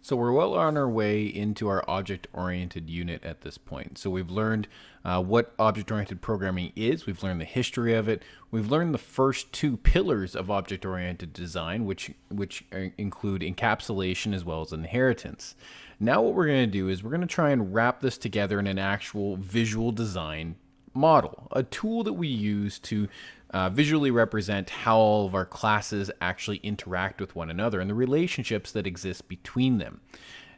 So we're well on our way into our object-oriented unit at this point. So we've learned what object-oriented programming is. We've learned the history of it. We've learned the first two pillars of object-oriented design, which include encapsulation as well as inheritance. Now what we're going to do is we're going to try and wrap this together in an actual visual design model, a tool that we use to visually represent how all of our classes actually interact with one another and the relationships that exist between them.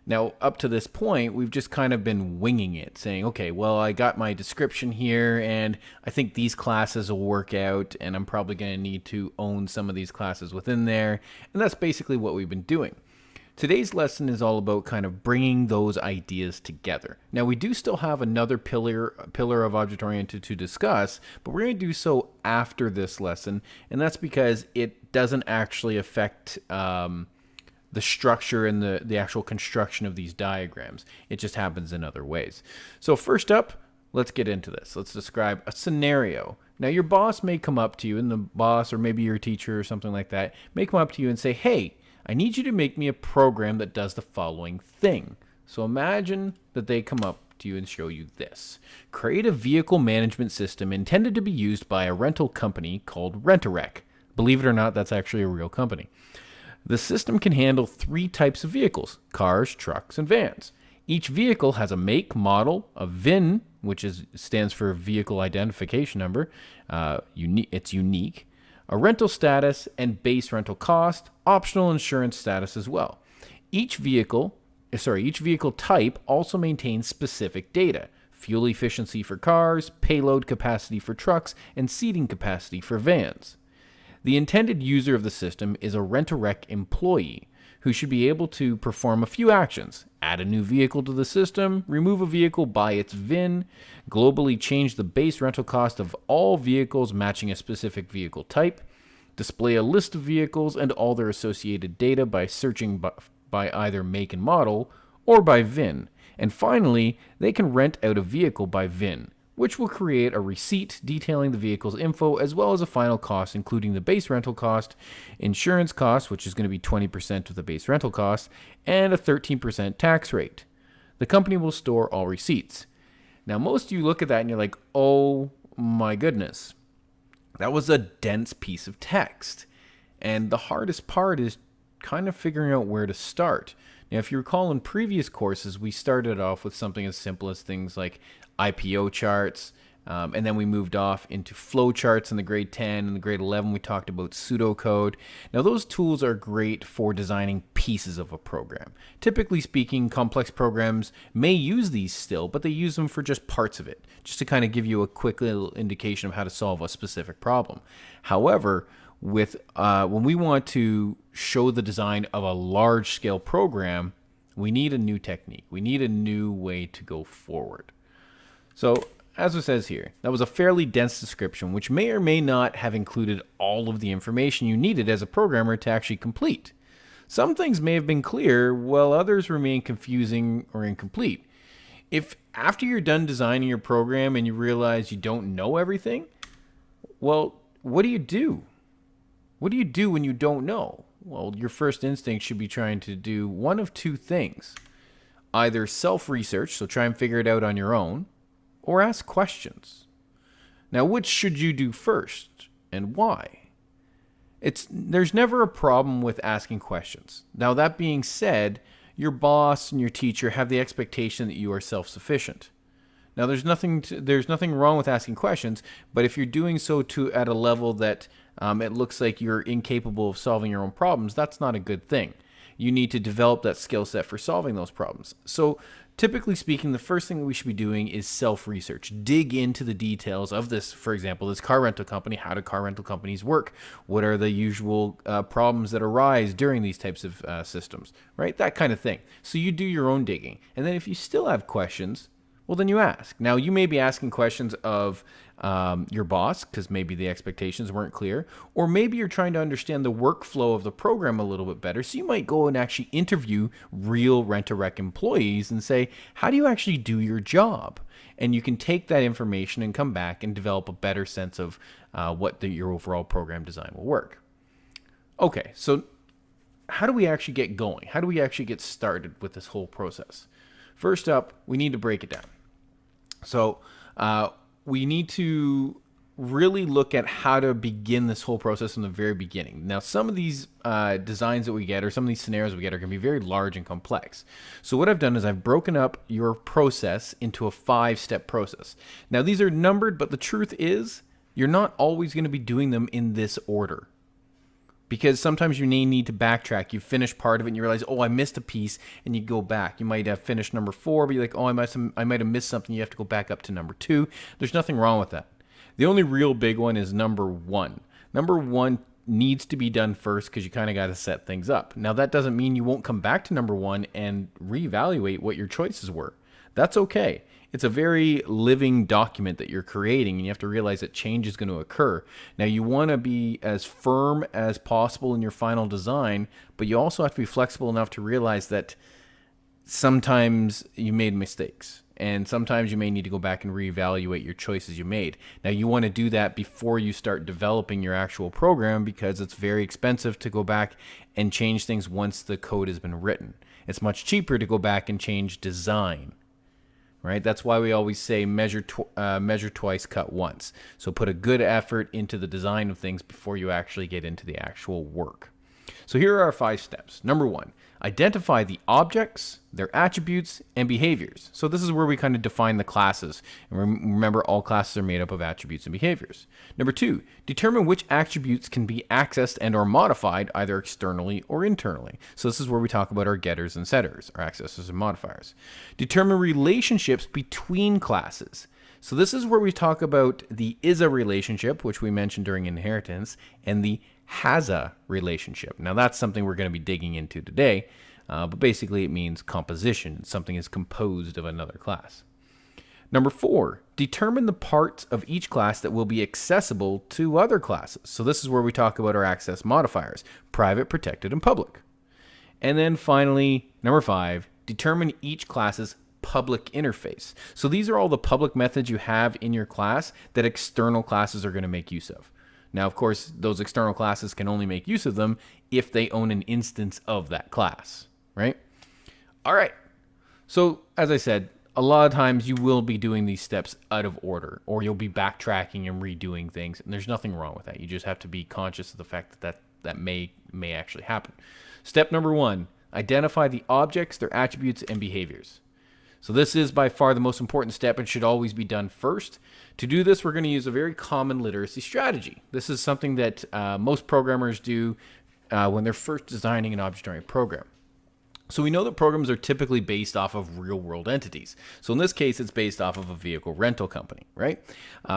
Now, up to this point, we've just kind of been winging it, saying, okay, well, I got my description here, and I think these classes will work out, and I'm probably going to need to own some of these classes within there. And that's basically what we've been doing. Today's lesson is all about kind of bringing those ideas together. Now, we do still have another pillar of object-oriented to discuss, but we're going to do so after this lesson, and that's because it doesn't actually affect the structure and the actual construction of these diagrams. It just happens in other ways. So first up, let's get into this. Let's describe a scenario. Now, your boss may come up to you, and the boss, or maybe your teacher or something like that, may come up to you and say, hey, I need you to make me a program that does the following thing. So imagine that they come up to you and show you this. Create a vehicle management system intended to be used by a rental company called Rent-A-Wreck. Believe it or not, that's actually a real company. The system can handle 3 types of vehicles: cars, trucks, and vans. Each vehicle has a make, model, a VIN, which stands for Vehicle Identification Number. It's unique. A rental status and base rental cost, optional insurance status as well. Each vehicle type also maintains specific data: fuel efficiency for cars, payload capacity for trucks, and seating capacity for vans. The intended user of the system is a Rent-A-Wreck employee who should be able to perform a few actions: add a new vehicle to the system, remove a vehicle by its VIN, globally change the base rental cost of all vehicles matching a specific vehicle type, display a list of vehicles and all their associated data by searching by either make and model or by VIN. And finally, they can rent out a vehicle by VIN, which will create a receipt detailing the vehicle's info as well as a final cost, including the base rental cost, insurance cost, which is going to be 20% of the base rental cost, and a 13% tax rate. The company will store all receipts. Now, most of you look at that and you're like, oh my goodness, that was a dense piece of text. And the hardest part is kind of figuring out where to start. Now, if you recall in previous courses, we started off with something as simple as things like IPO charts, and then we moved off into flow charts in the grade 10 and the grade 11. We talked about pseudocode. Now, those tools are great for designing pieces of a program. Typically speaking, complex programs may use these still, but they use them for just parts of it, just to kind of give you a quick little indication of how to solve a specific problem. However, when we want to show the design of a large-scale program, we need a new technique. We need a new way to go forward. So, as it says here, that was a fairly dense description, which may or may not have included all of the information you needed as a programmer to actually complete. Some things may have been clear, while others remain confusing or incomplete. If after you're done designing your program and you realize you don't know everything, well, what do you do? What do you do when you don't know? Well, your first instinct should be trying to do one of 2 things. Either self-research, so try and figure it out on your own, or ask questions. Now, which should you do first, and why? There's never a problem with asking questions. Now, that being said, your boss and your teacher have the expectation that you are self-sufficient. Now, there's nothing wrong with asking questions, but if you're doing so at a level that it looks like you're incapable of solving your own problems, that's not a good thing. You need to develop that skill set for solving those problems. So typically speaking, the first thing that we should be doing is self-research. Dig into the details of this, for example, this car rental company. How do car rental companies work? What are the usual problems that arise during these types of systems, right? That kind of thing. So you do your own digging. And then if you still have questions, well, then you ask. Now, you may be asking questions of your boss because maybe the expectations weren't clear, or maybe you're trying to understand the workflow of the program a little bit better. So you might go and actually interview real Rent-A-Wreck employees and say, how do you actually do your job? And you can take that information and come back and develop a better sense of your overall program design will work. Okay, so how do we actually get going? How do we actually get started with this whole process? First up, we need to break it down. So we need to really look at how to begin this whole process from the very beginning. Now, some of these designs that we get, or some of these scenarios we get, are going to be very large and complex. So what I've done is I've broken up your process into a 5-step process. Now, these are numbered, but the truth is you're not always going to be doing them in this order, because sometimes you may need to backtrack. You finish part of it and you realize, oh, I missed a piece, and you go back. You might have finished number 4, but you're like, oh, I might have missed something. You have to go back up to number 2. There's nothing wrong with that. The only real big one is number 1. Number 1 needs to be done first because you kind of got to set things up. Now, that doesn't mean you won't come back to number 1 and reevaluate what your choices were. That's okay. It's a very living document that you're creating, and you have to realize that change is going to occur. Now, you want to be as firm as possible in your final design, but you also have to be flexible enough to realize that sometimes you made mistakes, and sometimes you may need to go back and reevaluate your choices you made. Now, you want to do that before you start developing your actual program, because it's very expensive to go back and change things once the code has been written. It's much cheaper to go back and change design. Right? That's why we always say measure twice, cut once. So put a good effort into the design of things before you actually get into the actual work. So here are our 5 steps. Number 1, identify the objects, their attributes, and behaviors. So this is where we kind of define the classes. And remember, all classes are made up of attributes and behaviors. Number 2, determine which attributes can be accessed and or modified either externally or internally. So this is where we talk about our getters and setters, our accessors and modifiers. Determine relationships between classes. So this is where we talk about the is-a relationship, which we mentioned during inheritance, and the has-a relationship. Now, that's something we're going to be digging into today, but basically it means composition. Something is composed of another class. Number 4, determine the parts of each class that will be accessible to other classes. So this is where we talk about our access modifiers: private, protected, and public. And then finally, number 5, determine each class's public interface. So these are all the public methods you have in your class that external classes are going to make use of. Now, of course, those external classes can only make use of them if they own an instance of that class, right? All right. So, as I said, a lot of times you will be doing these steps out of order, or you'll be backtracking and redoing things, and there's nothing wrong with that. You just have to be conscious of the fact that may actually happen. Step number 1, identify the objects, their attributes, and behaviors. So this is by far the most important step and should always be done first. To do this, we're going to use a very common literacy strategy. This is something that most programmers do when they're first designing an object-oriented program. So we know that programs are typically based off of real-world entities. So in this case, it's based off of a vehicle rental company, right?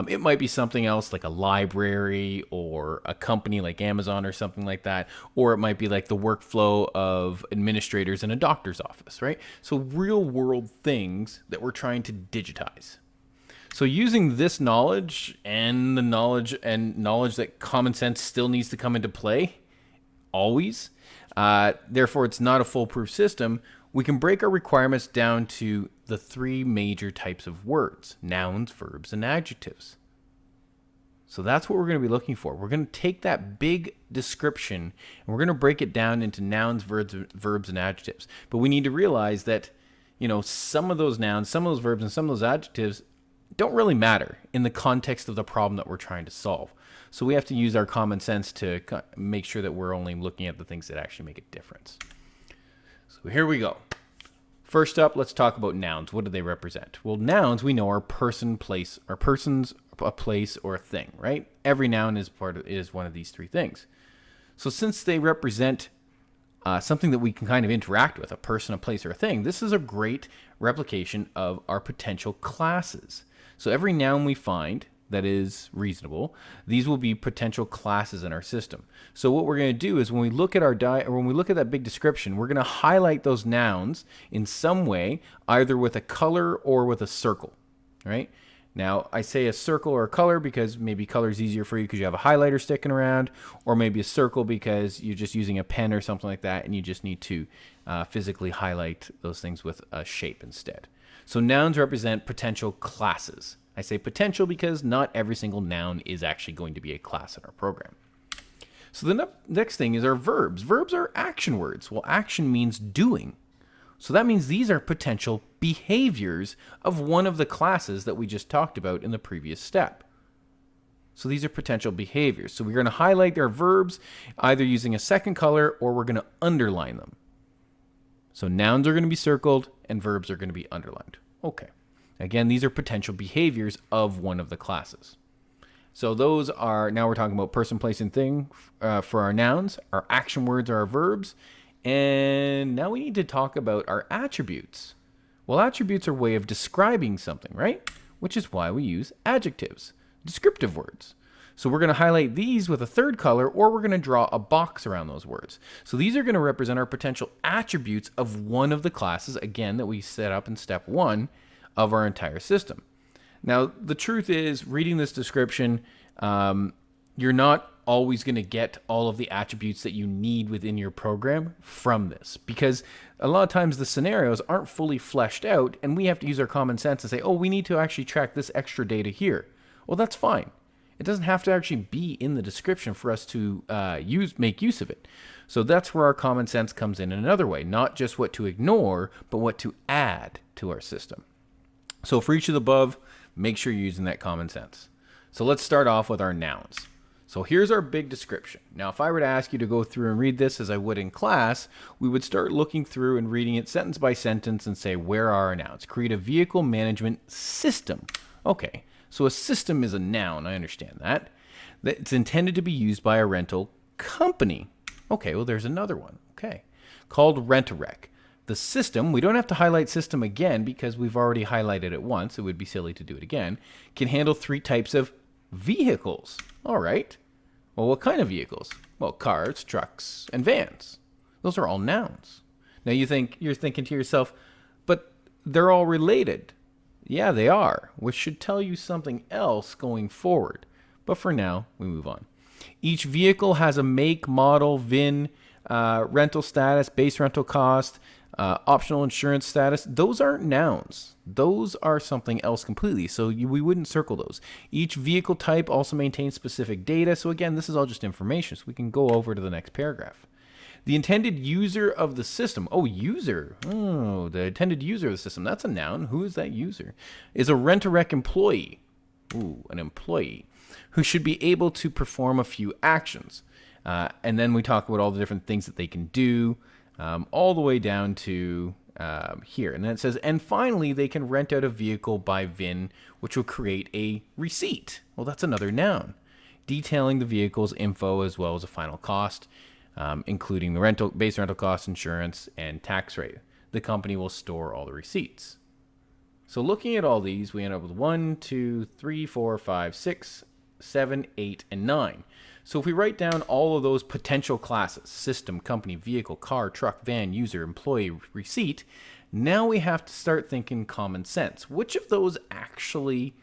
It might be something else like a library or a company like Amazon or something like that, or it might be like the workflow of administrators in a doctor's office, right? So real-world things that we're trying to digitize. So using this knowledge and the knowledge that common sense still needs to come into play, always, therefore it's not a foolproof system, we can break our requirements down to the 3 major types of words: nouns, verbs, and adjectives. So that's what we're going to be looking for. We're going to take that big description and we're going to break it down into nouns, verbs, and adjectives. But we need to realize that, some of those nouns, some of those verbs, and some of those adjectives don't really matter in the context of the problem that we're trying to solve. So we have to use our common sense to make sure that we're only looking at the things that actually make a difference. So here we go. First up, let's talk about nouns. What do they represent? Well, nouns we know are persons, a place, or a thing, right? Every noun is one of these 3 things. So since they represent something that we can kind of interact with, a person, a place, or a thing, this is a great replication of our potential classes. So every noun we find that is reasonable, these will be potential classes in our system. So what we're going to do is when we look at when we look at that big description, we're going to highlight those nouns in some way, either with a color or with a circle, right? Now, I say a circle or a color because maybe color is easier for you because you have a highlighter sticking around, or maybe a circle because you're just using a pen or something like that and you just need to physically highlight those things with a shape instead. So nouns represent potential classes. I say potential because not every single noun is actually going to be a class in our program. So the next thing is our verbs. Verbs are action words. Well, action means doing. So that means these are potential behaviors of one of the classes that we just talked about in the previous step. So these are potential behaviors. So we're going to highlight their verbs either using a second color or we're going to underline them. So nouns are going to be circled and verbs are going to be underlined. Okay. Again, these are potential behaviors of one of the classes. So those are, now we're talking about person, place, and thing for our nouns. Our action words are our verbs. And now we need to talk about our attributes. Well, attributes are a way of describing something, right? Which is why we use adjectives, descriptive words. So we're going to highlight these with a third color, or we're going to draw a box around those words. So these are going to represent our potential attributes of one of the classes, again, that we set up in step 1 of our entire system. Now, the truth is, reading this description, you're not always going to get all of the attributes that you need within your program from this, because a lot of times the scenarios aren't fully fleshed out and we have to use our common sense and say, oh, we need to actually track this extra data here. Well, that's fine. It doesn't have to actually be in the description for us to make use of it. So that's where our common sense comes in another way, not just what to ignore, but what to add to our system. So for each of the above, make sure you're using that common sense. So let's start off with our nouns. So here's our big description. Now, if I were to ask you to go through and read this as I would in class, we would start looking through and reading it sentence by sentence and say, where are our nouns? Create a vehicle management system. Okay, so a system is a noun. I understand that. It's intended to be used by a rental company. Okay, well, there's another one. Okay, called Rent-A-Wreck. The system, we don't have to highlight system again because we've already highlighted it once. It would be silly to do it again. Can handle 3 types of vehicles. All right. Well, what kind of vehicles? Well, cars, trucks, and vans. Those are all nouns. Now you're thinking to yourself, but they're all related. Yeah, they are, which should tell you something else going forward. But for now, we move on. Each vehicle has a make, model, VIN, rental status, base rental cost, optional insurance status. Those aren't nouns. Those are something else completely. So we wouldn't circle those. Each vehicle type also maintains specific data. So again, this is all just information. So we can go over to the next paragraph. The intended user of the system. Oh, user. Oh, the intended user of the system. That's a noun. Who is that user? Is a Rent-A-Wreck employee. Ooh, an employee who should be able to perform a few actions. And then we talk about all the different things that they can do, all the way down to here. And then it says, and finally, they can rent out a vehicle by VIN, which will create a receipt. Well, that's another noun, detailing the vehicle's info as well as a final cost, including the base rental cost, insurance, and tax rate. The company will store all the receipts. So looking at all these, we end up with 1, 2, 3, 4, 5, 6, 7, 8, and 9. So if we write down all of those potential classes, system, company, vehicle, car, truck, van, user, employee, receipt, now we have to start thinking common sense. Which of those actually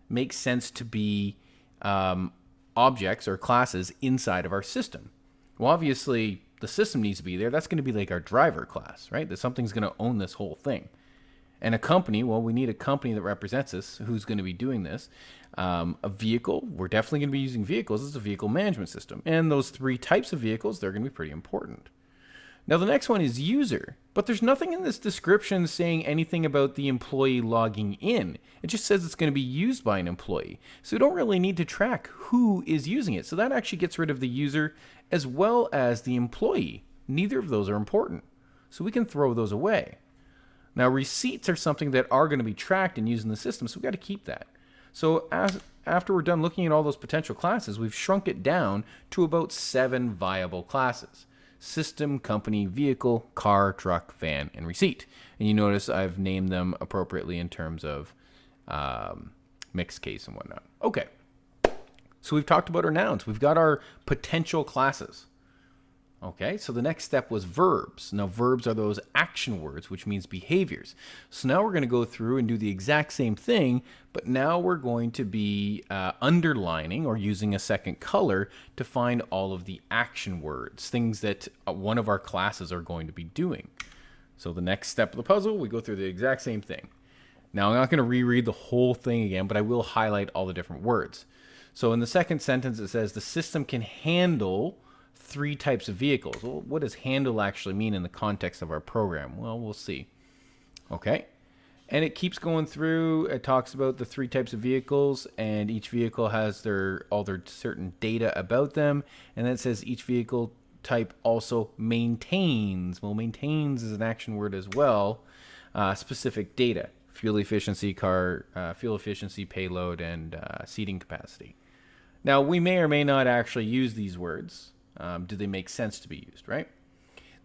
makes sense to be objects or classes inside of our system? Well, obviously, the system needs to be there. That's going to be like our driver class, right? That something's going to own this whole thing. And a company, well, we need a company that represents us who's going to be doing this. A vehicle, we're definitely going to be using vehicles as a vehicle management system. And those 3 types of vehicles, they're going to be pretty important. Now, the next one is user, but there's nothing in this description saying anything about the employee logging in. It just says it's going to be used by an employee. So we don't really need to track who is using it. So that actually gets rid of the user as well as the employee. Neither of those are important. So we can throw those away. Now, receipts are something that are going to be tracked and used in the system, so we've got to keep that. So after we're done looking at all those potential classes, we've shrunk it down to about 7 viable classes. System, company, vehicle, car, truck, van, and receipt. And you notice I've named them appropriately in terms of mixed case and whatnot. Okay, so we've talked about our nouns. We've got our potential classes. Okay, so the next step was verbs. Now, verbs are those action words, which means behaviors. So now we're going to go through and do the exact same thing, but now we're going to be underlining or using a second color to find all of the action words, things that one of our classes are going to be doing. So the next step of the puzzle, we go through the exact same thing. Now, I'm not going to reread the whole thing again, but I will highlight all the different words. So in the second sentence, it says the system can handle three types of vehicles. Well, what does handle actually mean in the context of our program? Well, we'll see. Okay. And it keeps going through. It talks about the three types of vehicles, and each vehicle has all their certain data about them. And then it says each vehicle type also maintains. Well, maintains is an action word as well. Specific data: fuel efficiency, fuel efficiency, payload, and seating capacity. Now, we may or may not actually use these words. Do they make sense to be used, right?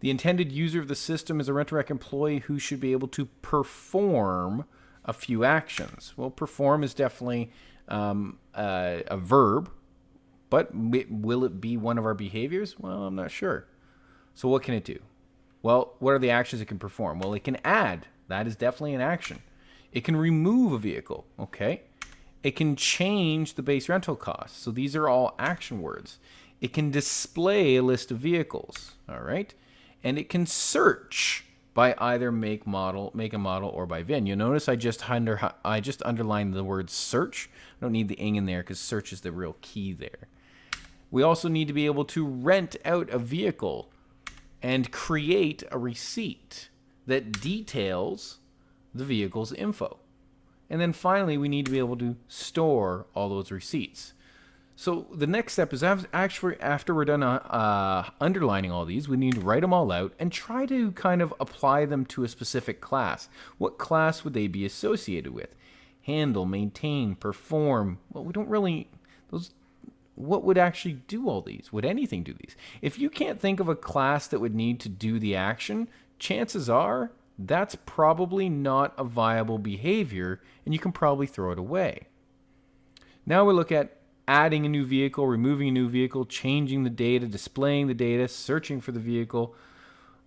The intended user of the system is a Rent-A-Wreck employee who should be able to perform a few actions. Well, perform is definitely a verb, but will it be one of our behaviors? Well, I'm not sure. So what can it do? Well, what are the actions it can perform? Well, it can add. That is definitely an action. It can remove a vehicle, okay? It can change the base rental cost. So these are all action words. It can display a list of vehicles, all right? And it can search by either make a model, or by VIN. You'll notice I just underlined the word search. I don't need the ing in there because search is the real key there. We also need to be able to rent out a vehicle and create a receipt that details the vehicle's info. And then finally, we need to be able to store all those receipts. So the next step is actually after we're done underlining all these, we need to write them all out and try to kind of apply them to a specific class. What class would they be associated with? Handle, maintain, perform. Well, we don't really, what would actually do all these? Would anything do these? If you can't think of a class that would need to do the action, chances are that's probably not a viable behavior and you can probably throw it away. Now we look at adding a new vehicle, removing a new vehicle, changing the data, displaying the data, searching for the vehicle,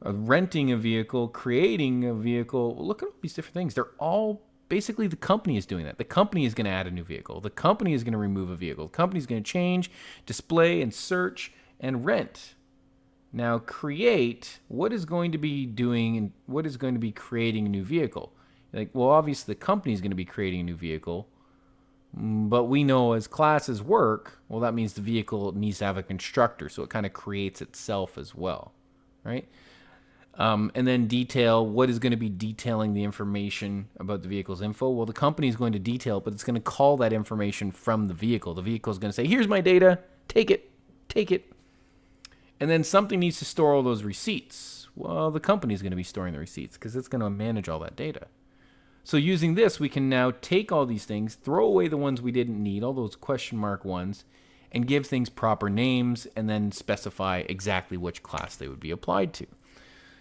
renting a vehicle, creating a vehicle. Well, look at all these different things. They're all basically the company is doing that. The company is going to add a new vehicle. The company is going to remove a vehicle. The company is going to change, display, and search, and rent. Now, create, what is going to be doing and what is going to be creating a new vehicle? Like, well, obviously the company is going to be creating a new vehicle. But we know as classes work, well, that means the vehicle needs to have a constructor, so it kind of creates itself as well, right? And then detail, what is going to be detailing the information about the vehicle's info? Well, the company is going to detail, but it's going to call that information from the vehicle. The vehicle is going to say, here's my data, take it. And then something needs to store all those receipts. Well, the company is going to be storing the receipts because it's going to manage all that data. So using this, we can now take all these things, throw away the ones we didn't need, all those question mark ones, and give things proper names and then specify exactly which class they would be applied to.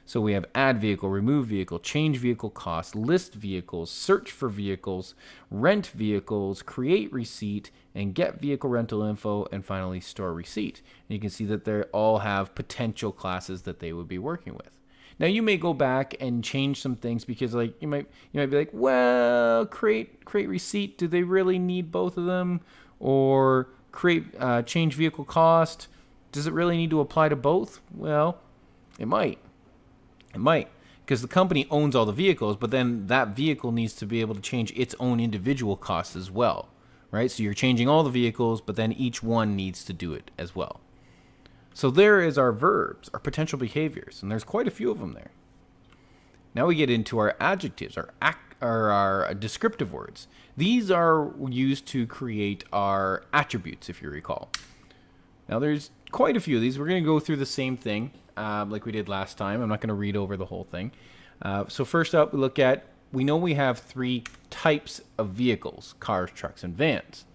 So we have add vehicle, remove vehicle, change vehicle cost, list vehicles, search for vehicles, rent vehicles, create receipt, and get vehicle rental info, and finally store receipt. And you can see that they all have potential classes that they would be working with. Now you may go back and change some things because like you might be like, well, create receipt, do they really need both of them? Or change vehicle cost, does it really need to apply to both? Well, it might. Because the company owns all the vehicles, but then that vehicle needs to be able to change its own individual costs as well, right? So you're changing all the vehicles, but then each one needs to do it as well. So there is our verbs, our potential behaviors, and there's quite a few of them there. Now we get into our adjectives, our descriptive words. These are used to create our attributes, if you recall. Now there's quite a few of these. We're going to go through the same thing like we did last time. I'm not going to read over the whole thing. So first up, we know we have three types of vehicles: cars, trucks, and vans.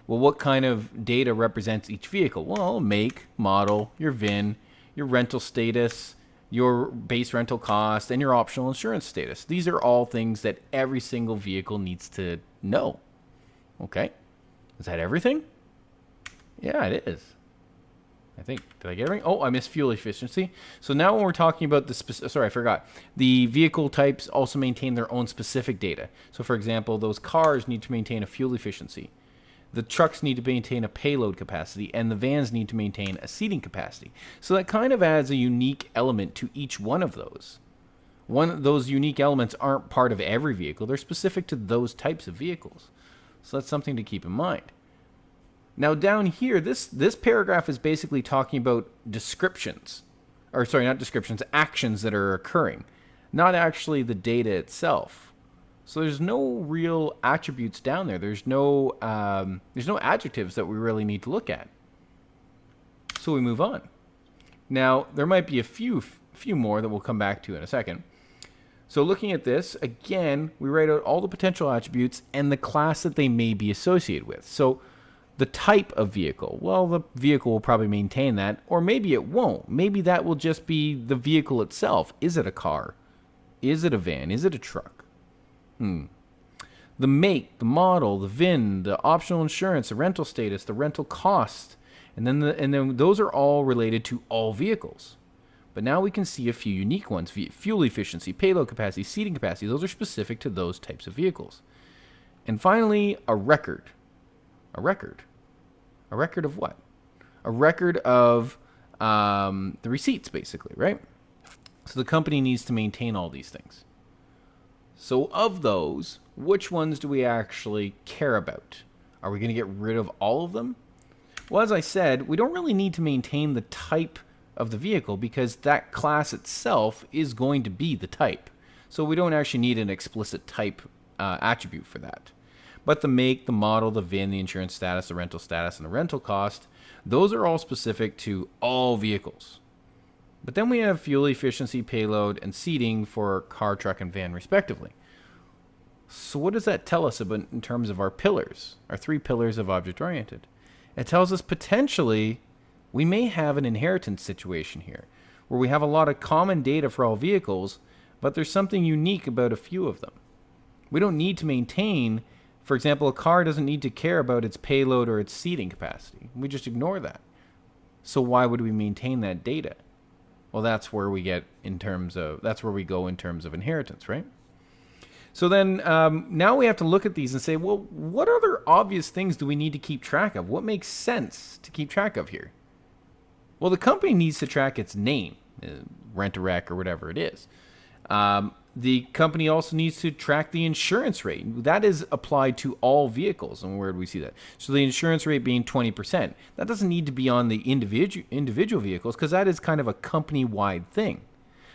Well, what kind of data represents each vehicle? Well, make, model, your VIN, your rental status, your base rental cost, and your optional insurance status. These are all things that every single vehicle needs to know. Okay? Is that everything? Yeah, it is. I think. Did I get everything? Oh, I missed fuel efficiency. So now when we're talking about I forgot. The vehicle types also maintain their own specific data. So for example, those cars need to maintain a fuel efficiency. The trucks need to maintain a payload capacity, and the vans need to maintain a seating capacity. So that kind of adds a unique element to each one of those. Those unique elements aren't part of every vehicle. They're specific to those types of vehicles. So that's something to keep in mind. Now down here, this paragraph is basically talking about descriptions, or sorry, not descriptions, actions that are occurring, not actually the data itself. So there's no real attributes down there. There's no adjectives that we really need to look at. So we move on. Now there might be a few more that we'll come back to in a second. So looking at this, again, we write out all the potential attributes and the class that they may be associated with. So the type of vehicle, well, the vehicle will probably maintain that, or maybe it won't. Maybe that will just be the vehicle itself. Is it a car? Is it a van? Is it a truck? The make, the model, the VIN, the optional insurance, the rental status, the rental cost, and then those are all related to all vehicles. But now we can see a few unique ones: fuel efficiency, payload capacity, seating capacity. Those are specific to those types of vehicles. And finally, a record. A record. A record of what? A record of the receipts, basically, right? So the company needs to maintain all these things. So of those, which ones do we actually care about? Are we going to get rid of all of them? Well, as I said, we don't really need to maintain the type of the vehicle because that class itself is going to be the type. So we don't actually need an explicit type attribute for that. But the make, the model, the VIN, the insurance status, the rental status, and the rental cost, those are all specific to all vehicles. But then we have fuel efficiency, payload, and seating for car, truck, and van, respectively. So what does that tell us about in terms of our pillars, our 3 pillars of object-oriented? It tells us potentially we may have an inheritance situation here, where we have a lot of common data for all vehicles, but there's something unique about a few of them. We don't need to maintain, for example, a car doesn't need to care about its payload or its seating capacity. We just ignore that. So why would we maintain that data? Well, that's where we go in terms of inheritance, right? So then now we have to look at these and say, well, what other obvious things do we need to keep track of? What makes sense to keep track of here? Well, the company needs to track its name, Rent-A-Wreck or whatever it is. The company also needs to track the insurance rate. That is applied to all vehicles. And where do we see that? So the insurance rate being 20%. That doesn't need to be on the individual vehicles because that is kind of a company-wide thing.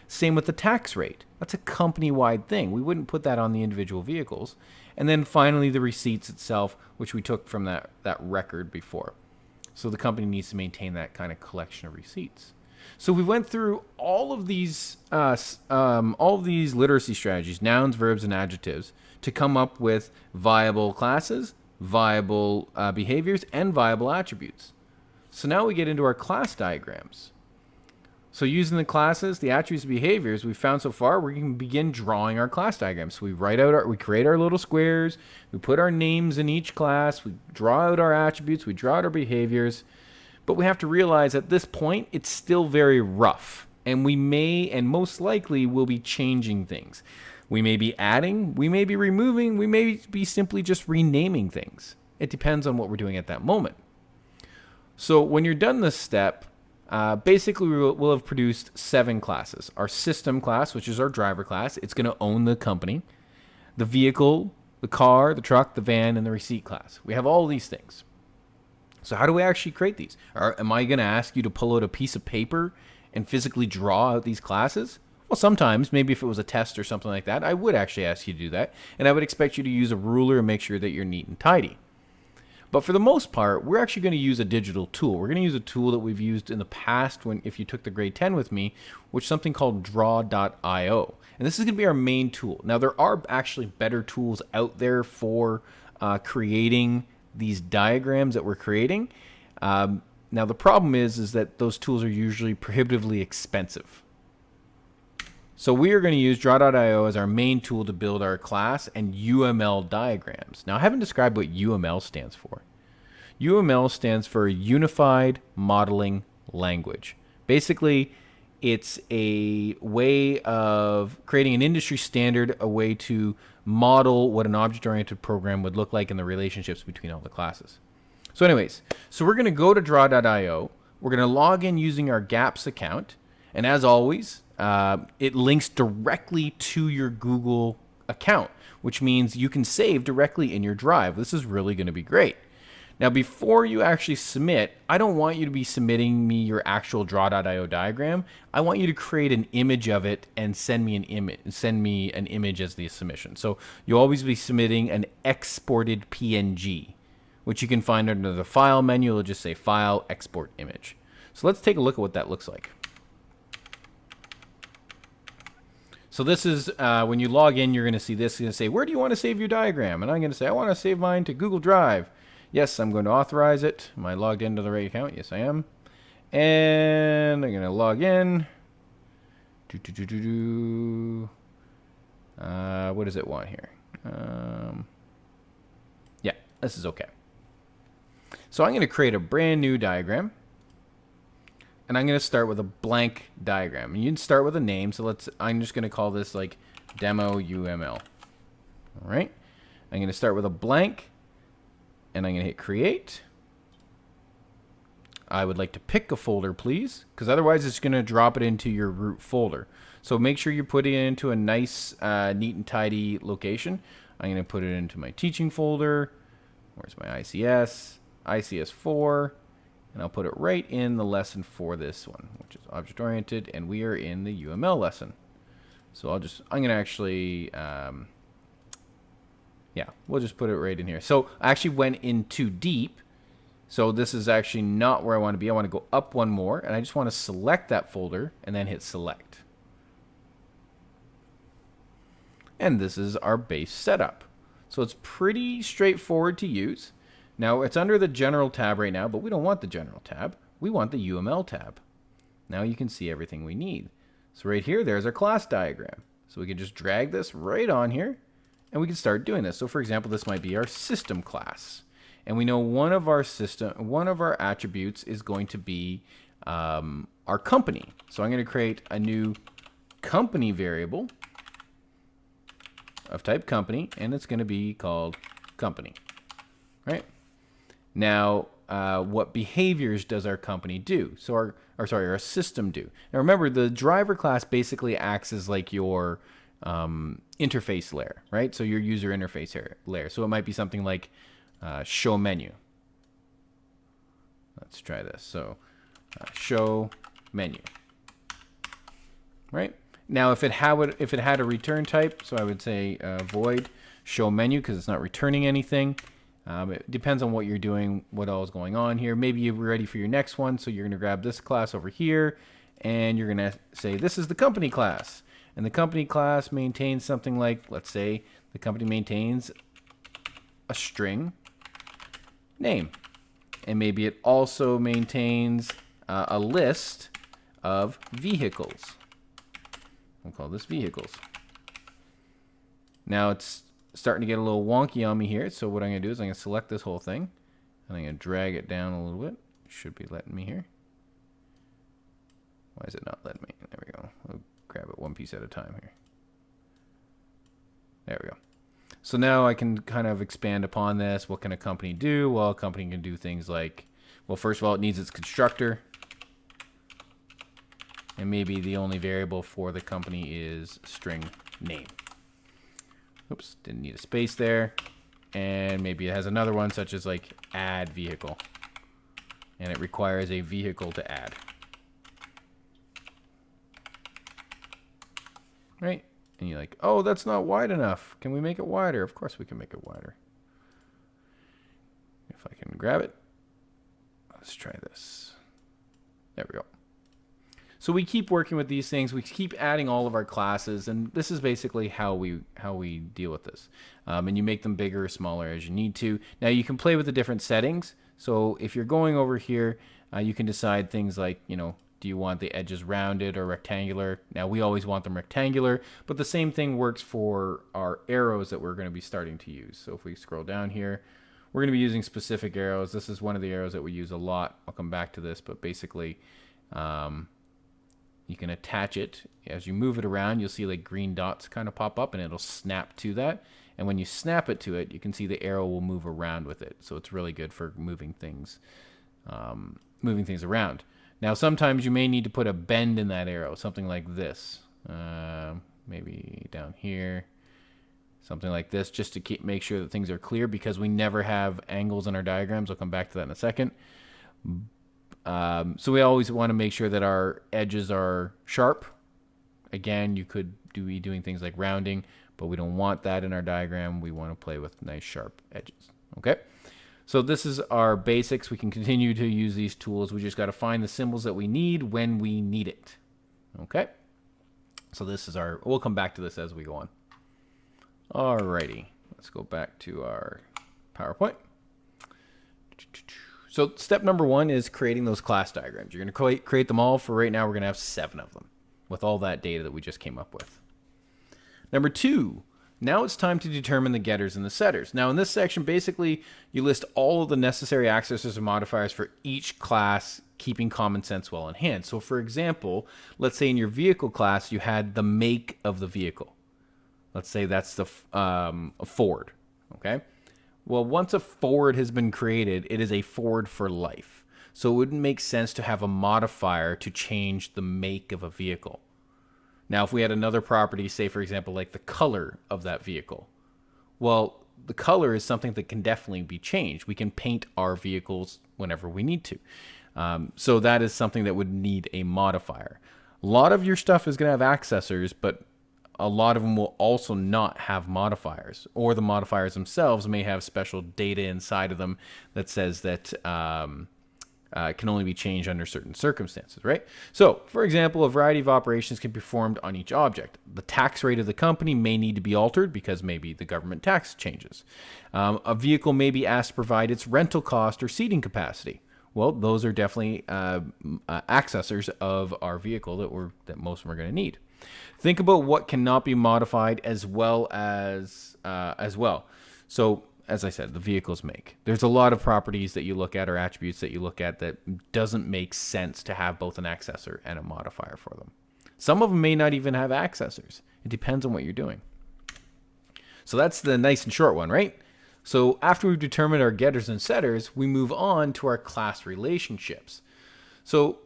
Same with the tax rate. That's a company-wide thing. We wouldn't put that on the individual vehicles. And then finally, the receipts itself, which we took from that record before. So the company needs to maintain that kind of collection of receipts. So we went through all of these literacy strategies, nouns, verbs, and adjectives, to come up with viable classes, viable behaviors, and viable attributes. So now we get into our class diagrams. So using the classes, the attributes, and behaviors we found so far, we can begin drawing our class diagrams. So we we create our little squares, we put our names in each class, we draw out our attributes, we draw out our behaviors. But we have to realize at this point, it's still very rough. And we may, and most likely, will be changing things. We may be adding, we may be removing, we may be simply just renaming things. It depends on what we're doing at that moment. So when you're done this step, basically we'll have produced 7 classes. Our system class, which is our driver class, it's going to own the company. The vehicle, the car, the truck, the van, and the receipt class. We have all these things. So how do we actually create these? Am I going to ask you to pull out a piece of paper and physically draw out these classes? Well, sometimes, maybe if it was a test or something like that, I would actually ask you to do that. And I would expect you to use a ruler and make sure that you're neat and tidy. But for the most part, we're actually going to use a digital tool. We're going to use a tool that we've used in the past if you took the grade 10 with me, which is something called draw.io. And this is going to be our main tool. Now, there are actually better tools out there for creating these diagrams that we're creating. Now, the problem is that those tools are usually prohibitively expensive. So we are going to use draw.io as our main tool to build our class and UML diagrams. Now, I haven't described what UML stands for. UML stands for Unified Modeling Language. Basically, it's a way of creating an industry standard, a way to model what an object-oriented program would look like in the relationships between all the classes. So anyways, we're going to go to draw.io. We're going to log in using our GAPS account. And as always, it links directly to your Google account, which means you can save directly in your drive. This is really going to be great. Now, before you actually submit, I don't want you to be submitting me your actual draw.io diagram. I want you to create an image of it and send me an image as the submission. So you'll always be submitting an exported PNG, which you can find under the file menu. It'll just say file, export image. So let's take a look at what that looks like. So this is, when you log in, you're going to see this. It's going to say, where do you want to save your diagram? And I'm going to say, I want to save mine to Google Drive. Yes, I'm going to authorize it. Am I logged into the right account? Yes, I am. And I'm going to log in. What does it want here? Yeah, this is okay. So I'm going to create a brand new diagram. And I'm going to start with a blank diagram. And you can start with a name. So I'm just going to call this like demo UML. All right. I'm going to start with a blank. And I'm going to hit create. I would like to pick a folder, please, because otherwise it's going to drop it into your root folder. So make sure you put it into a nice, neat and tidy location. I'm going to put it into my teaching folder. Where's my ICS? ICS4. And I'll put it right in the lesson for this one, which is object-oriented, and we are in the UML lesson. So I'm going to actually... yeah, we'll just put it right in here. So I actually went in too deep. So this is actually not where I want to be. I want to go up one more, and I just want to select that folder and then hit select. And this is our base setup. So it's pretty straightforward to use. Now it's under the general tab right now, but we don't want the general tab. We want the UML tab. Now you can see everything we need. So right here, there's our class diagram. So we can just drag this right on here. And we can start doing this. So for example, this might be our system class. And we know one of our attributes is going to be our company. So I'm going to create a new company variable of type company, and it's going to be called company. Right? Now, what behaviors does our company do? So our system do. Now remember, the driver class basically acts as like your interface layer, right? So your user interface layer. So it might be something like show menu. Let's try this. So show menu, right? Now if it had a return type, so I would say void show menu because it's not returning anything. It depends on what you're doing, what all is going on here. Maybe you're ready for your next one, so you're going to grab this class over here, and you're going to say this is the company class. And the company class maintains something like, let's say, the company maintains a string name. And maybe it also maintains a list of vehicles. We'll call this vehicles. Now it's starting to get a little wonky on me here. So what I'm going to do is I'm going to select this whole thing. And I'm going to drag it down a little bit. Should be letting me here. Why is it not letting me? There we go. We'll grab it one piece at a time here. There we go. So now I can kind of expand upon this. What can a company do? Well, a company can do things like, well, first of all, it needs its constructor. And maybe the only variable for the company is string name. Oops, didn't need a space there. And maybe it has another one such as like add vehicle. And it requires a vehicle to add. Right? And you're like, oh, that's not wide enough. Can we make it wider? Of course we can make it wider. If I can grab it. Let's try this. There we go. So we keep working with these things. We keep adding all of our classes, and this is basically how we deal with this. And you make them bigger or smaller as you need to. Now you can play with the different settings. So if you're going over here, you can decide things like, you know, do you want the edges rounded or rectangular? Now we always want them rectangular, but the same thing works for our arrows that we're going to be starting to use. So if we scroll down here, we're going to be using specific arrows. This is one of the arrows that we use a lot. I'll come back to this, but basically, you can attach it. As you move it around, you'll see like green dots kind of pop up and it'll snap to that. And when you snap it to it, you can see the arrow will move around with it. So it's really good for moving things around. Now, sometimes you may need to put a bend in that arrow, something like this. Maybe down here. Something like this, just to make sure that things are clear, because we never have angles in our diagrams. I'll come back to that in a second. So we always want to make sure that our edges are sharp. Again, you could be doing things like rounding, but we don't want that in our diagram. We want to play with nice sharp edges. Okay, so this is our basics. We can continue to use these tools. We just got to find the symbols that we need when we need it. Okay, so this is our, we'll come back to this as we go on. Alrighty, let's go back to our PowerPoint. So step number 1 is creating those class diagrams. You're going to create them all. For right now, we're going to have 7 of them with all that data that we just came up with. Number 2, now it's time to determine the getters and the setters. Now in this section, basically, you list all of the necessary accessors and modifiers for each class, keeping common sense well in hand. So for example, let's say in your vehicle class, you had the make of the vehicle. Let's say that's the Ford, okay? Well, once a Ford has been created, it is a Ford for life. So it wouldn't make sense to have a modifier to change the make of a vehicle. Now, if we had another property, say, for example, like the color of that vehicle, well, the color is something that can definitely be changed. We can paint our vehicles whenever we need to. So that is something that would need a modifier. A lot of your stuff is going to have accessors, but a lot of them will also not have modifiers, or the modifiers themselves may have special data inside of them that says that can only be changed under certain circumstances, right? So, for example, a variety of operations can be performed on each object. The tax rate of the company may need to be altered because maybe the government tax changes. A vehicle may be asked to provide its rental cost or seating capacity. Well, those are definitely accessors of our vehicle that most of them are going to need. Think about what cannot be modified as well. So, as I said, the vehicles make. There's a lot of properties that you look at or attributes that you look at that doesn't make sense to have both an accessor and a modifier for them. Some of them may not even have accessors. It depends on what you're doing. So that's the nice and short one, right? So after we've determined our getters and setters, we move on to our class relationships. So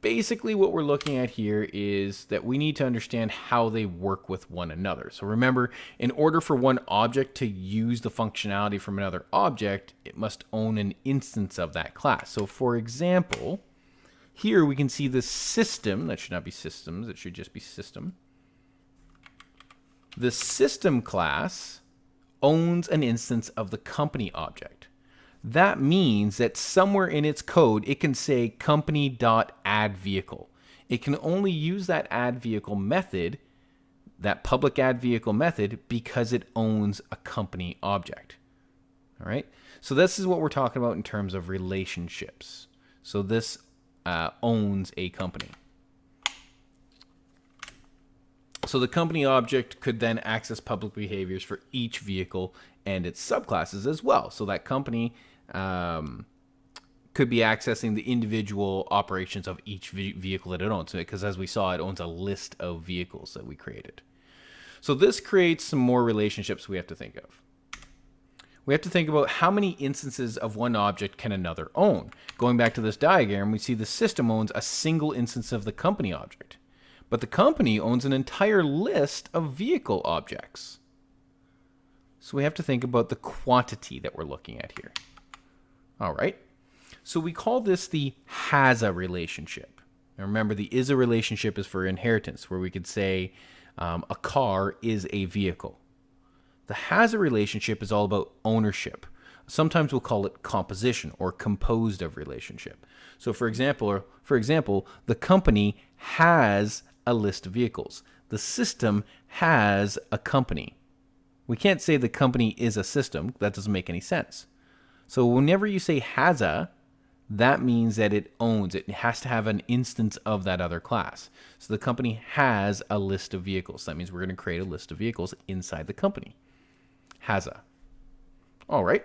basically what we're looking at here is that we need to understand how they work with one another. So remember, in order for one object to use the functionality from another object, it must own an instance of that class. So for example, here we can see the system. That should not be systems, it should just be system. The system class owns an instance of the company object. That means that somewhere in its code, it can say company.addVehicle. It can only use that addVehicle method, that public addVehicle method, because it owns a company object. All right. So this is what we're talking about in terms of relationships. So this owns a company. So the company object could then access public behaviors for each vehicle and its subclasses as well. So that company could be accessing the individual operations of each vehicle that it owns, because as we saw, it owns a list of vehicles that we created. So this creates some more relationships we have to think of. We have to think about how many instances of one object can another own. Going back to this diagram, we see the system owns a single instance of the company object, but the company owns an entire list of vehicle objects. So we have to think about the quantity that we're looking at here. All right. So we call this the has-a relationship. Now remember, the is-a relationship is for inheritance, where we could say a car is a vehicle. The has-a relationship is all about ownership. Sometimes we'll call it composition or composed of relationship. So for example, the company has a list of vehicles. The system has a company. We can't say the company is a system. That doesn't make any sense. So whenever you say has-a, that means that it owns. It has to have an instance of that other class. So the company has a list of vehicles. That means we're going to create a list of vehicles inside the company. Has-a. All right.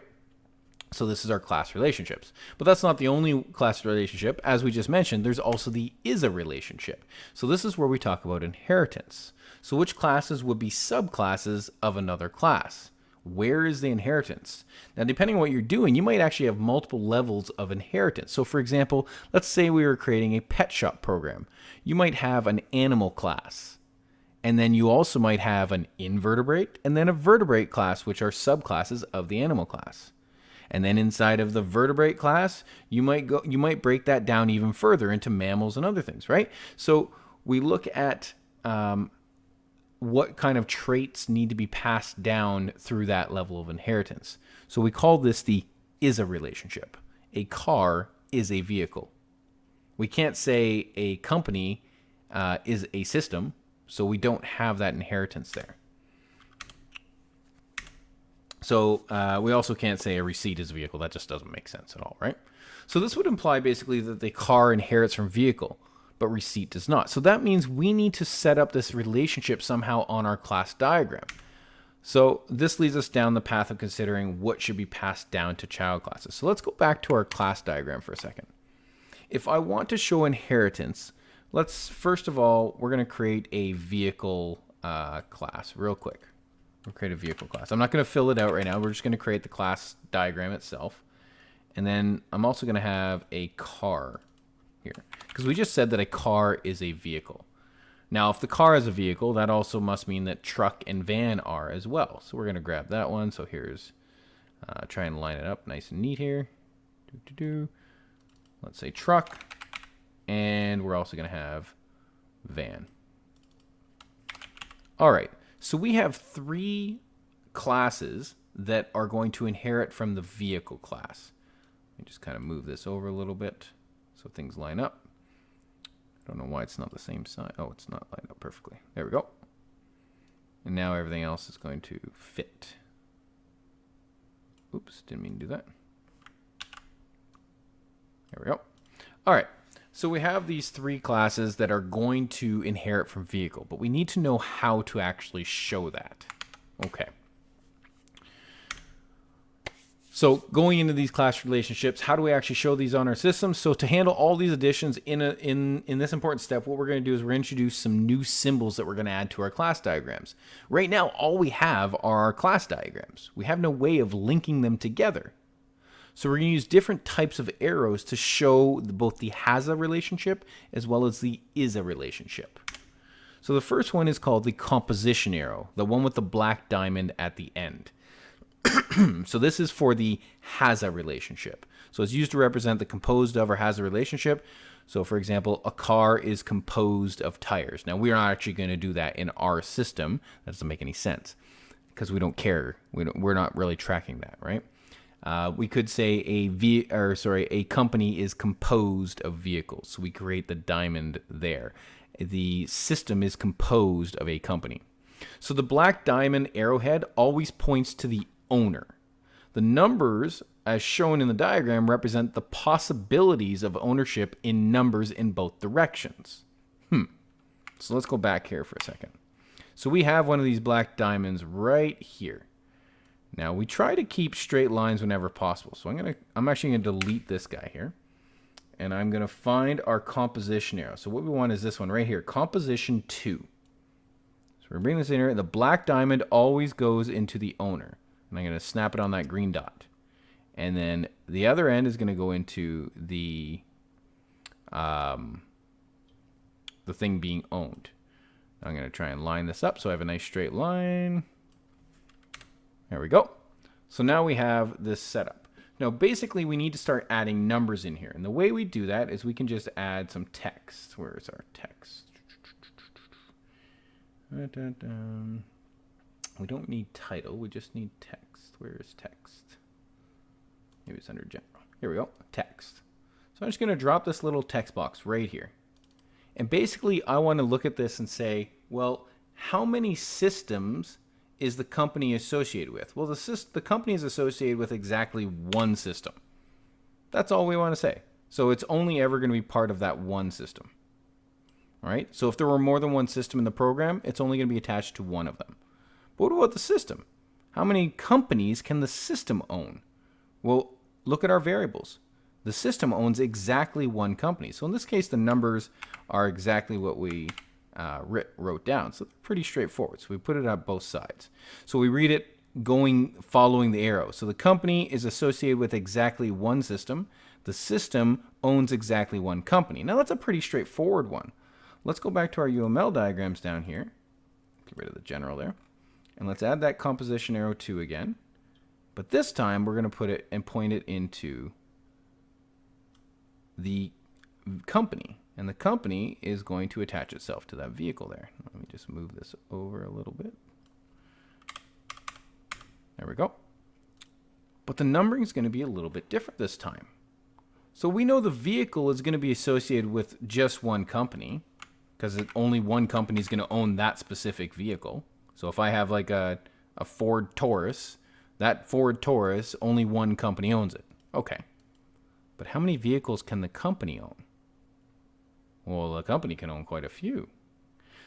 So this is our class relationships. But that's not the only class relationship. As we just mentioned, there's also the is-a relationship. So this is where we talk about inheritance. So which classes would be subclasses of another class? Where is the inheritance? Now, depending on what you're doing, you might actually have multiple levels of inheritance. So for example, let's say we were creating a pet shop program. You might have an animal class. And then you also might have an invertebrate and then a vertebrate class, which are subclasses of the animal class. And then inside of the vertebrate class, you might break that down even further into mammals and other things, right? So we look at what kind of traits need to be passed down through that level of inheritance. So we call this the is-a relationship. A car is a vehicle. We can't say a company is a system, so we don't have that inheritance there. So we also can't say a receipt is a vehicle. That just doesn't make sense at all, right? So this would imply basically that the car inherits from vehicle, but receipt does not. So that means we need to set up this relationship somehow on our class diagram. So this leads us down the path of considering what should be passed down to child classes. So let's go back to our class diagram for a second. If I want to show inheritance, let's first of all, we're going to create a vehicle class real quick. We'll create a vehicle class. I'm not going to fill it out right now. We're just going to create the class diagram itself. And then I'm also going to have a car here, because we just said that a car is a vehicle. Now, if the car is a vehicle, that also must mean that truck and van are as well. So we're going to grab that one. So here's, try and line it up nice and neat here. Let's say truck. And we're also going to have van. All right. So we have 3 classes that are going to inherit from the vehicle class. Let me just kind of move this over a little bit so things line up. I don't know why it's not the same size. Oh, it's not lined up perfectly. There we go. And now everything else is going to fit. Oops, didn't mean to do that. There we go. All right. So we have these 3 classes that are going to inherit from vehicle, but we need to know how to actually show that. Okay. So going into these class relationships, how do we actually show these on our system? So to handle all these additions in this important step, what we're going to do is we're going to introduce some new symbols that we're going to add to our class diagrams. Right now, all we have are our class diagrams. We have no way of linking them together. So we're going to use different types of arrows to show both the has-a relationship as well as the is-a relationship. So the first one is called the composition arrow, the one with the black diamond at the end. So this is for the has-a relationship. So it's used to represent the composed of or has-a relationship. So for example, a car is composed of tires. Now we're not actually going to do that in our system. That doesn't make any sense because we don't care. We're not really tracking that, right? We could say a company is composed of vehicles. So we create the diamond there. The system is composed of a company. So the black diamond arrowhead always points to the owner. The numbers, as shown in the diagram, represent the possibilities of ownership in numbers in both directions. So let's go back here for a second. So we have one of these black diamonds right here. Now we try to keep straight lines whenever possible. So I'm actually going to delete this guy here. And I'm going to find our composition arrow. So what we want is this one right here, composition 2. So we're bringing this in here. The black diamond always goes into the owner. And I'm going to snap it on that green dot. And then the other end is going to go into the thing being owned. I'm going to try and line this up so I have a nice straight line. There we go. So now we have this setup. Now basically we need to start adding numbers in here. And the way we do that is we can just add some text. Where is our text? We don't need title, we just need text. Where is text? Maybe it's under general. Here we go, text. So I'm just gonna drop this little text box right here. And basically I wanna look at this and say, well, how many systems is the company associated with? Well, the company is associated with exactly one system. That's all we wanna say. So it's only ever gonna be part of that one system. All right, so if there were more than one system in the program, it's only gonna be attached to one of them. But what about the system? How many companies can the system own? Well, look at our variables. The system owns exactly one company. So in this case, the numbers are exactly what we wrote down. So they're pretty straightforward. So we put it on both sides. So we read it following the arrow. So the company is associated with exactly one system. The system owns exactly one company. Now that's a pretty straightforward one. Let's go back to our UML diagrams down here. Get rid of the general there. And let's add that composition arrow 2 again. But this time we're going to put it and point it into the company. And the company is going to attach itself to that vehicle there. Let me just move this over a little bit. There we go. But the numbering is going to be a little bit different this time. So we know the vehicle is going to be associated with just one company, because only one company is going to own that specific vehicle. So if I have like a Ford Taurus, that Ford Taurus, only one company owns it. Okay. But how many vehicles can the company own? Well, the company can own quite a few.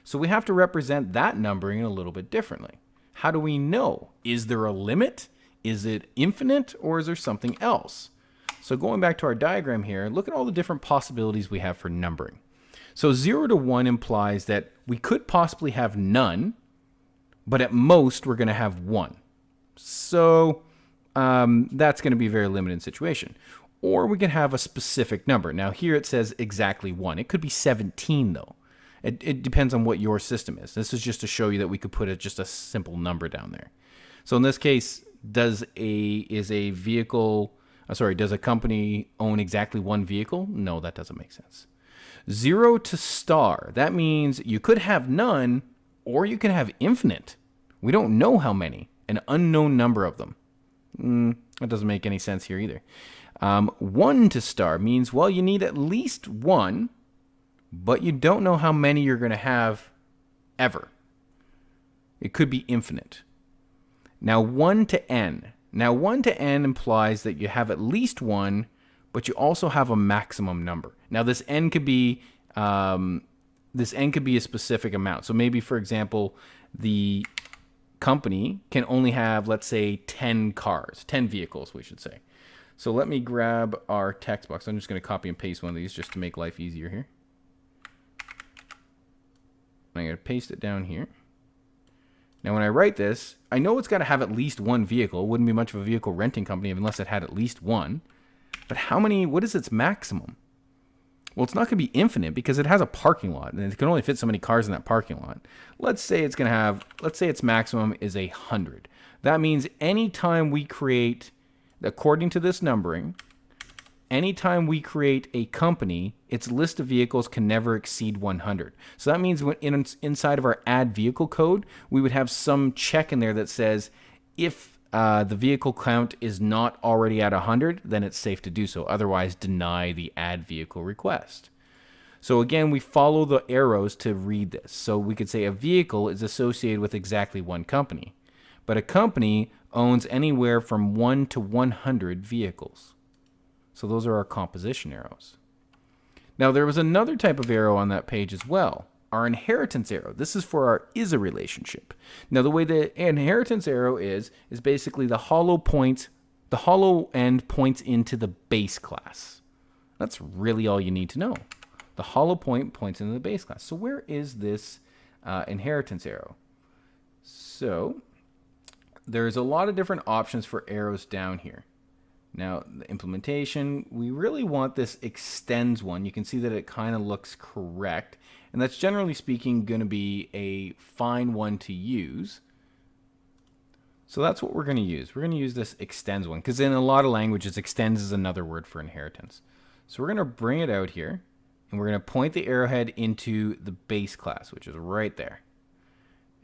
So we have to represent that numbering a little bit differently. How do we know? Is there a limit? Is it infinite, or is there something else? So going back to our diagram here, look at all the different possibilities we have for numbering. So 0 to 1 implies that we could possibly have none, but at most we're going to have 1. So that's going to be a very limited situation. Or we can have a specific number. Now here it says exactly 1. It could be 17 though. It depends on what your system is. This is just to show you that we could put just a simple number down there. So in this case, does a company own exactly one vehicle? No, that doesn't make sense. 0 to star. That means you could have none, or you can have infinite. We don't know how many. An unknown number of them. That doesn't make any sense here either. 1 to star means, well, you need at least 1, but you don't know how many you're going to have ever. It could be infinite. Now 1 to n. Now 1 to n implies that you have at least 1, but you also have a maximum number. Now this n could be a specific amount. So maybe, for example, the company can only have, let's say, 10 cars, 10 vehicles, we should say. So let me grab our text box. I'm just going to copy and paste one of these just to make life easier here. I'm going to paste it down here. Now when I write this, I know it's got to have at least one vehicle. It wouldn't be much of a vehicle renting company unless it had at least one. But what is its maximum? Well, it's not going to be infinite because it has a parking lot, and it can only fit so many cars in that parking lot. Let's say its maximum is 100. That means anytime we create, according to this numbering, anytime we create a company, its list of vehicles can never exceed 100. So that means inside of our add vehicle code, we would have some check in there that says if the vehicle count is not already at 100, then it's safe to do so. Otherwise, deny the add vehicle request. So again, we follow the arrows to read this. So we could say a vehicle is associated with exactly one company, but a company owns anywhere from 1 to 100 vehicles. So those are our composition arrows. Now there was another type of arrow on that page as well, our inheritance arrow. This is for our is-a relationship. Now the way the inheritance arrow is basically the hollow end points into the base class. That's really all you need to know. The hollow point points into the base class. So where is this inheritance arrow? So there's a lot of different options for arrows down here. Now, the implementation, we really want this extends one. You can see that it kind of looks correct. And that's generally speaking going to be a fine one to use. So that's what we're going to use. We're going to use this extends one because in a lot of languages, extends is another word for inheritance. So we're going to bring it out here and we're going to point the arrowhead into the base class, which is right there.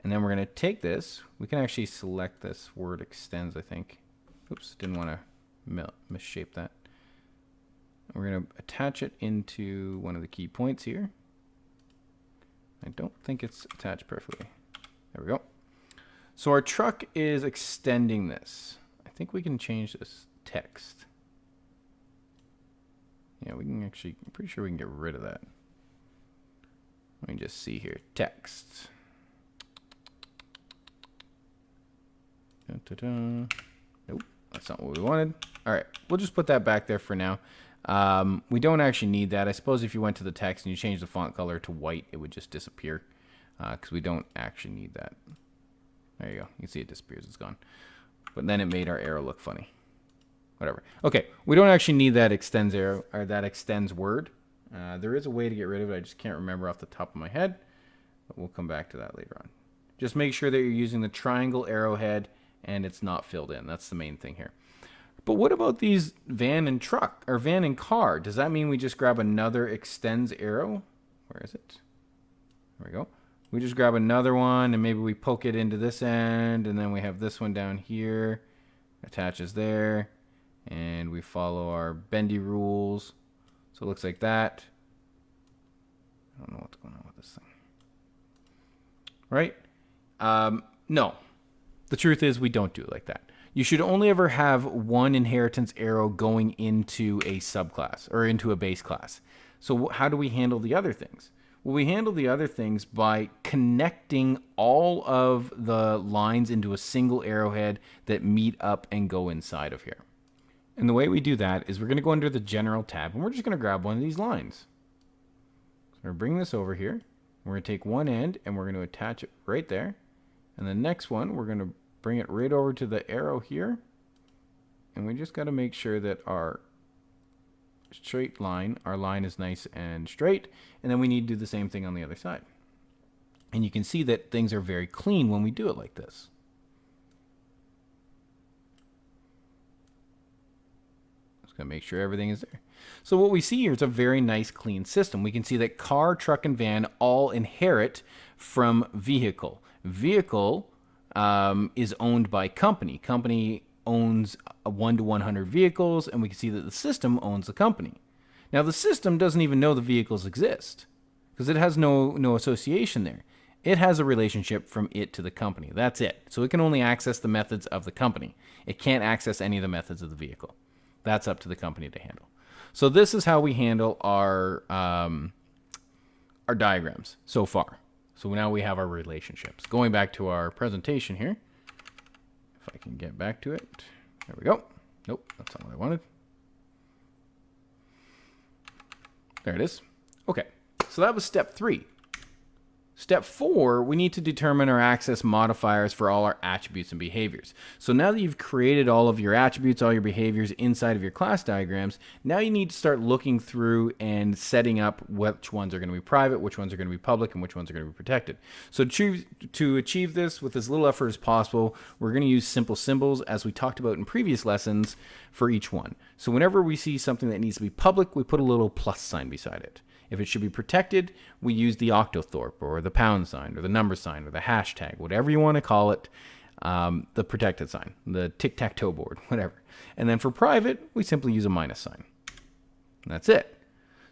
And then we're going to take this. We can actually select this word extends, I think. Oops, didn't want to misshape that. We're going to attach it into one of the key points here. I don't think it's attached perfectly. There we go. So our truck is extending this. I think we can change this text. Yeah, we can actually, I'm pretty sure we can get rid of that. Let me just see here. Text. Dun-dun-dun. Nope, that's not what we wanted. All right, we'll just put that back there for now. We don't actually need that. I suppose if you went to the text and you changed the font color to white, it would just disappear because we don't actually need that. There you go. You can see it disappears. It's gone. But then it made our arrow look funny. Whatever. Okay, we don't actually need that extends arrow or that extends word. There is a way to get rid of it. I just can't remember off the top of my head. But we'll come back to that later on. Just make sure that you're using the triangle arrowhead and it's not filled in. That's the main thing here. But what about these van and truck, or van and car? Does that mean we just grab another extends arrow? Where is it? There we go. We just grab another one and maybe we poke it into this end, and then we have this one down here, attaches there, and we follow our bendy rules. So it looks like that. I don't know what's going on with this thing. Right? No. The truth is we don't do it like that. You should only ever have one inheritance arrow going into a subclass or into a base class. So how do we handle the other things? Well, we handle the other things by connecting all of the lines into a single arrowhead that meet up and go inside of here. And the way we do that is we're going to go under the General tab, and we're just going to grab one of these lines. So we're going to bring this over here. We're going to take one end, and we're going to attach it right there. And the next one, we're going to bring it right over to the arrow here. And we just got to make sure that our straight line, our line is nice and straight. And then we need to do the same thing on the other side. And you can see that things are very clean when we do it like this. Just gonna make sure everything is there. So what we see here is a very nice clean system. We can see that car, truck, and van all inherit from vehicle. Vehicle is owned by company. Company owns 1 to 100 vehicles, and we can see that the system owns the company. Now the system doesn't even know the vehicles exist because it has no association there. It has a relationship from it to the company. That's it. So it can only access the methods of the company. It can't access any of the methods of the vehicle. That's up to the company to handle. So this is how we handle our diagrams so far. So now we have our relationships. Going back to our presentation here, if I can get back to it. There we go. Nope, that's not what I wanted. There it is. Okay, so that was step 3. Step 4, we need to determine our access modifiers for all our attributes and behaviors. So now that you've created all of your attributes, all your behaviors inside of your class diagrams, now you need to start looking through and setting up which ones are going to be private, which ones are going to be public, and which ones are going to be protected. So to achieve this with as little effort as possible, we're going to use simple symbols, as we talked about in previous lessons, for each one. So whenever we see something that needs to be public, we put a little plus sign beside it. If it should be protected, we use the octothorpe or the pound sign or the number sign or the hashtag, whatever you want to call it, the protected sign, the tic-tac-toe board, whatever. And then for private, we simply use a minus sign. And that's it.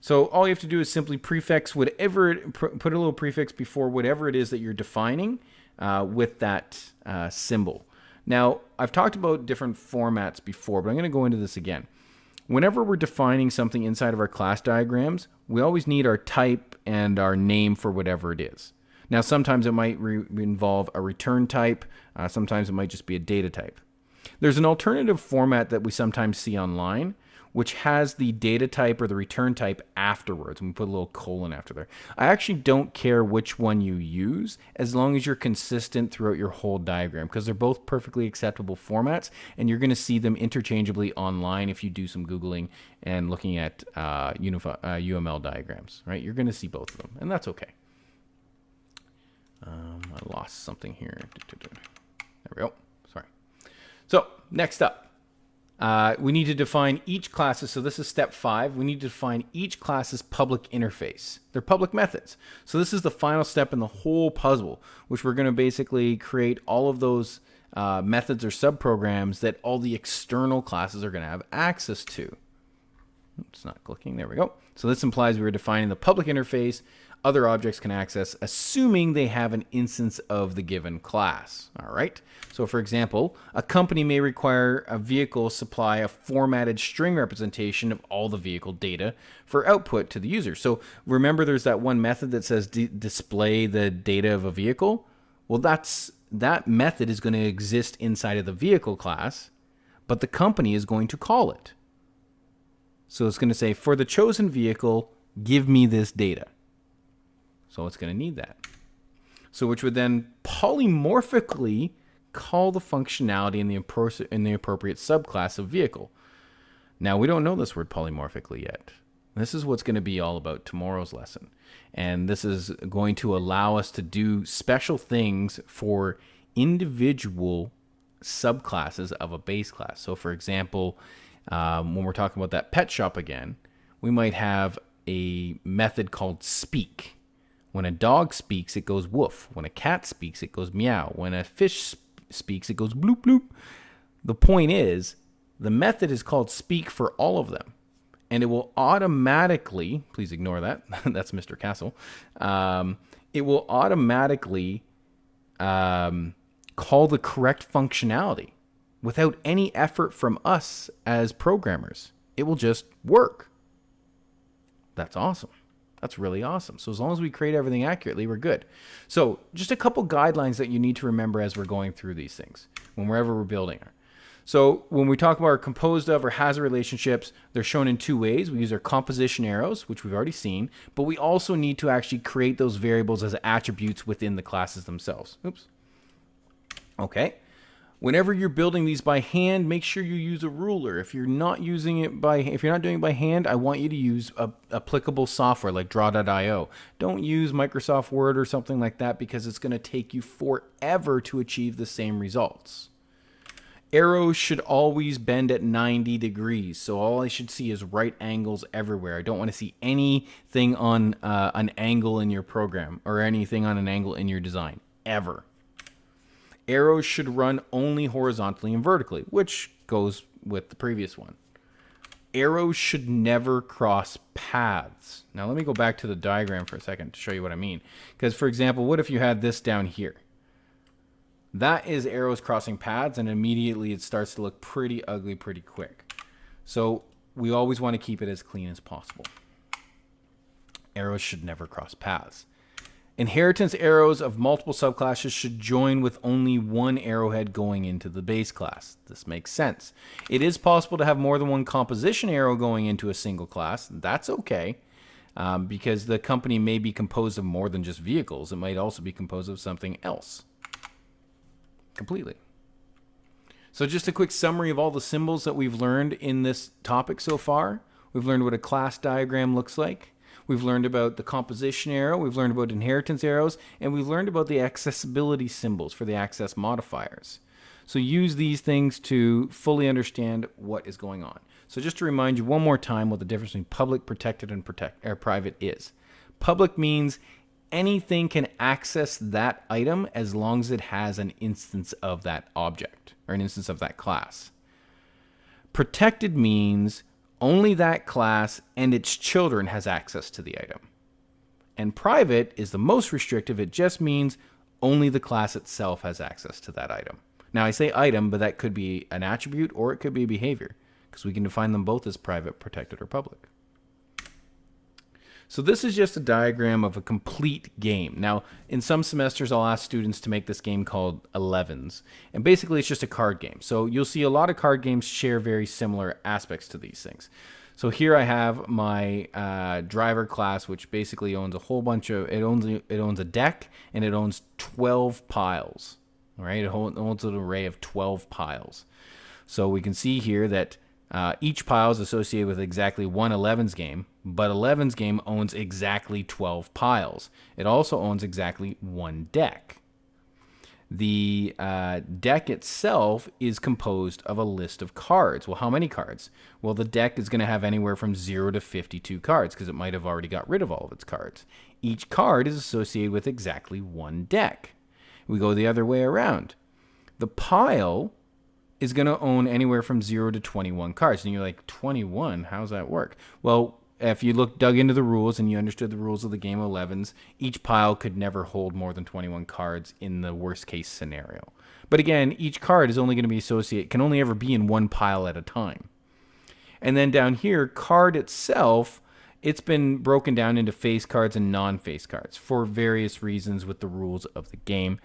So all you have to do is simply prefix whatever, put a little prefix before whatever it is that you're defining with that symbol. Now, I've talked about different formats before, but I'm going to go into this again. Whenever we're defining something inside of our class diagrams, we always need our type and our name for whatever it is. Now, sometimes it might involve a return type. Sometimes it might just be a data type. There's an alternative format that we sometimes see online, which has the data type or the return type afterwards. And we put a little colon after there. I actually don't care which one you use as long as you're consistent throughout your whole diagram, because they're both perfectly acceptable formats, and you're going to see them interchangeably online if you do some Googling and looking at UML diagrams, right? You're going to see both of them, and that's okay. I lost something here. There we go. Sorry. So next up. We need to define each class's, so this is step 5, we need to define each class's public interface. They're public methods. So this is the final step in the whole puzzle, which we're going to basically create all of those methods or subprograms that all the external classes are going to have access to. It's not clicking, there we go. So this implies we're defining the public interface other objects can access, assuming they have an instance of the given class. All right. So for example, a company may require a vehicle supply a formatted string representation of all the vehicle data for output to the user. So remember there's that one method that says display the data of a vehicle. Well, that method is going to exist inside of the vehicle class, but the company is going to call it. So it's going to say, for the chosen vehicle, give me this data. So it's going to need that. So which would then polymorphically call the functionality in the appropriate subclass of vehicle. Now, we don't know this word polymorphically yet. This is what's going to be all about tomorrow's lesson. And this is going to allow us to do special things for individual subclasses of a base class. So for example, when we're talking about that pet shop again, we might have a method called speak. When a dog speaks, it goes woof. When a cat speaks, it goes meow. When a fish speaks, it goes bloop bloop. The point is, the method is called speak for all of them. And it will automatically, please ignore that, that's Mr. Castle. It will automatically call the correct functionality without any effort from us as programmers. It will just work. That's awesome. That's really awesome. So as long as we create everything accurately, we're good. So just a couple guidelines that you need to remember as we're going through these things, wherever we're building. So when we talk about our composed of or has relationships, they're shown in two ways. We use our composition arrows, which we've already seen, but we also need to actually create those variables as attributes within the classes themselves. Oops. Okay. Whenever you're building these by hand, make sure you use a ruler. If you're not doing it by hand, I want you to use applicable software like draw.io. Don't use Microsoft Word or something like that because it's going to take you forever to achieve the same results. Arrows should always bend at 90 degrees. So all I should see is right angles everywhere. I don't want to see anything on an angle in your program or anything on an angle in your design, ever. Arrows should run only horizontally and vertically, which goes with the previous one. Arrows should never cross paths. Now let me go back to the diagram for a second to show you what I mean. Because for example, what if you had this down here? That is arrows crossing paths, and immediately it starts to look pretty ugly pretty quick. So we always want to keep it as clean as possible. Arrows should never cross paths. Inheritance arrows of multiple subclasses should join with only one arrowhead going into the base class. This makes sense. It is possible to have more than one composition arrow going into a single class. That's okay, because the company may be composed of more than just vehicles. It might also be composed of something else. Completely. So just a quick summary of all the symbols that we've learned in this topic so far. We've learned what a class diagram looks like. We've learned about the composition arrow, we've learned about inheritance arrows, and we've learned about the accessibility symbols for the access modifiers. So use these things to fully understand what is going on. So just to remind you one more time what the difference between public, protected, and private is. Public means anything can access that item as long as it has an instance of that object or an instance of that class. Protected means only that class and its children has access to the item. And private is the most restrictive. It just means only the class itself has access to that item. Now I say item, but that could be an attribute or it could be a behavior because we can define them both as private, protected, or public. So this is just a diagram of a complete game. Now, in some semesters, I'll ask students to make this game called 11s. And basically, it's just a card game. So you'll see a lot of card games share very similar aspects to these things. So here I have my driver class, which basically owns a whole bunch of, it owns a deck, and it owns 12 piles. All right, it owns an array of 12 piles. So we can see here that each pile is associated with exactly one 11s game, but 11s game owns exactly 12 piles. It also owns exactly one deck. The deck itself is composed of a list of cards. Well, how many cards? Well, the deck is going to have anywhere from 0 to 52 cards because it might have already got rid of all of its cards. Each card is associated with exactly one deck. We go the other way around. The pile is going to own anywhere from 0 to 21 cards. And you're like, 21? How does that work? Well, if you dug into the rules and you understood the rules of the game of 11s, each pile could never hold more than 21 cards in the worst case scenario. But again, each card is only going to be associated, can only ever be in one pile at a time. And then down here, card itself, it's been broken down into face cards and non-face cards for various reasons with the rules of the game.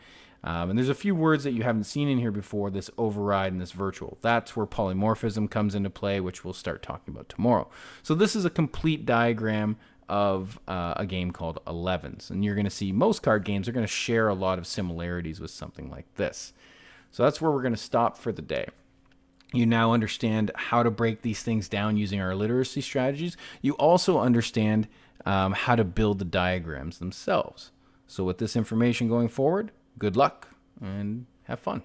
And there's a few words that you haven't seen in here before, this override and this virtual. That's where polymorphism comes into play, which we'll start talking about tomorrow. So this is a complete diagram of a game called 11s. And you're going to see most card games are going to share a lot of similarities with something like this. So that's where we're going to stop for the day. You now understand how to break these things down using our literacy strategies. You also understand how to build the diagrams themselves. So with this information going forward, good luck and have fun.